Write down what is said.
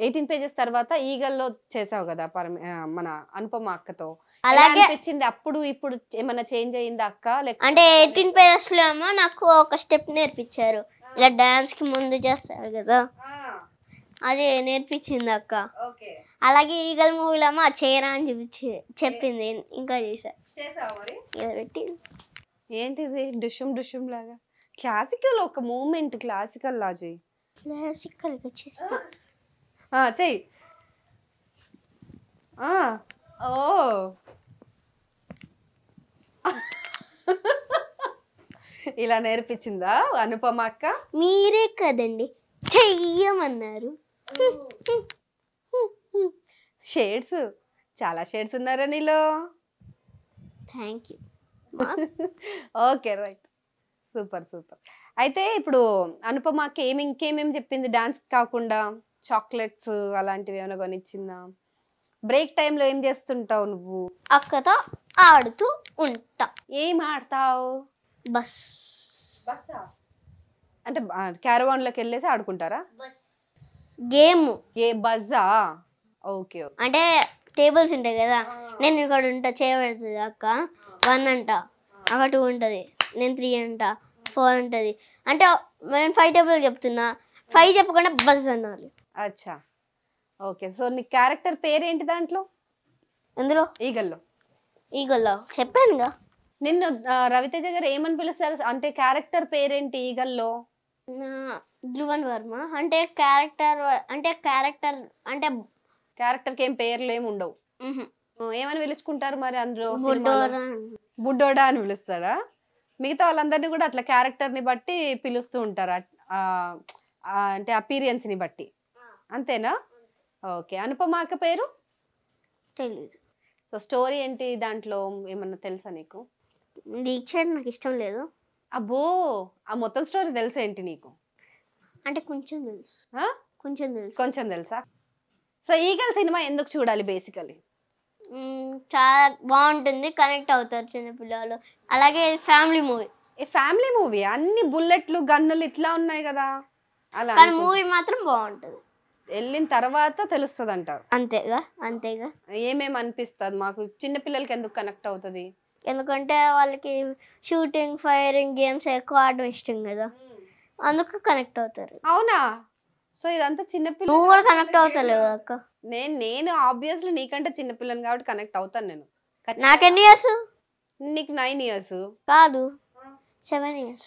18 pages తర్వాత ఈగల్లో చేసావు కదా మన అనుపమ అక్కతో. అలాగే అనిపించింది అప్పుడు ఇప్పుడు ఏమన్నా చేంజ్ అయ్యిందా అక్క? అంటే 18 పేజెస్ లో ఏమో నాకు ఒక స్టెప్ నేర్పించారు, ఇలా డాన్స్ కి ముందు చేస్తారు కదా, అది నేర్పించింది అక్క. అలాగే ఈగల్ మూవీలో ఏమో చేయరా అని చెప్పింది, ఇంకా పెట్టి ఏంటిది డుషుమ్ డుషుమ్ లాగా క్లాసికల్ ఒక మూమెంట్ క్లాసికల్ లా చెయ్యి. క్లాసికల్ గా చేస్తా చెయ్యి. ఓ ఇలా నేర్పించిందా అనుపమ అక్క? మీరే కదండి చెయ్యమన్నారు. షేడ్స్ చాలా షేడ్స్ ఉన్నారా నీలో? Thank you. Okay right, super super. అయితే ఇప్పుడు అనుపమ అక్క ఇంకేమేమి చెప్పింది డాన్స్ కాకుండా? చాక్లెట్స్ అలాంటివి ఏమైనా కొనిచ్చిందా? బ్రేక్ టైంలో ఏం చేస్తుంటావు నువ్వు? అక్కతో ఆడుతూ ఉంటా. ఏం ఆడతావు? బస్ అంటే క్యారవాన్ లోకి వెళ్ళేసి ఆడుకుంటారా? గేమ్ ఏ బజ్జా? ఓకే. అంటే టేబుల్స్ ఉంటాయి కదా, నేను ఇక్కడ ఉంటా, చేయబడుతుంది అక్క 1 అంట, అక్కడ 2 ఉంటుంది, నేను 3 అంట, 4 ఉంటుంది. అంటే నేను 5 టేబుల్ చెప్తున్నా, 5 చెప్పకుండా బస్ అన్నారు. అచ్చా ఓకే. సో నీ క్యారెక్టర్ పేరేంటి దాంట్లో? ఎందులో? ఈగల్లో చెప్పానుగా. నిన్ను రవితేజ గారు ఏమని పిలుస్తారు? అంటే క్యారెక్టర్ పేరేంటి ఈగల్లో? ధ్రువన్ వర్మ. అంటే క్యారెక్టర్ కి ఏం పేర్లు ఏమి ఉండవు. ఏమని పిలుచుకుంటారు మరి అందులో? బుడ్డోడా అని పిలుస్తారా? మిగతా వాళ్ళందరినీ కూడా అట్లా క్యారెక్టర్ ని బట్టి పిలుస్తూ ఉంటారా? అంటే అపీరియన్స్ ని బట్టి అంతేనా? ఓకే. అనుపమ అక్క పేరు తెలీదు. సో స్టోరీ ఏంటి దాంట్లో ఏమన్నా తెలుసా నీకు? లీక్ చేయడం నాకు ఇష్టం లేదు. అబ్బో, ఆ మొత్తం స్టోరీ తెలుసా ఏంటి నీకు? అంటే కొంచెం తెలుసు. కొంచెం తెలుసా? సో ఈగల్ సినిమా ఎందుకు చూడాలి బేసికలీ? చాలా బాగుంటుంది, కనెక్ట్ అవుతారు చిన్నపిల్లలు. అలాగే ఫ్యామిలీ మూవీ. ఫ్యామిలీ మూవీ, అన్ని బుల్లెట్లు గన్నులు ఇట్లా ఉన్నాయి కదా, అలా కానీ మూవీ మాత్రం బాగుంటుంది. వెళ్ళిన తర్వాత తెలుస్తుంది అంటారు. అంతేగా. ఏమేమి అనిపిస్తుంది మాకు? చిన్న పిల్లలకి ఎందుకు కనెక్ట్ అవుతుంది? ఎందుకంటే వాళ్ళకి షూటింగ్ ఫైరింగ్ గేమ్స్ ఎక్కువ ఆడడం ఇష్టం కదా, అందుకు కనెక్ట్ అవుతారు. అవునా? సో ఇదంతా చిన్నపిల్లలు. నువ్వు కూడా కనెక్ట్ అవుతలేవు అక్క. నేను ఆబ్వియస్లీ నీకంటే చిన్నపిల్లని కాబట్టి కనెక్ట్ అవుతాను నేను. నాకెన్ని ఇయర్స్? నీకు 9 years కాదు, 7 years.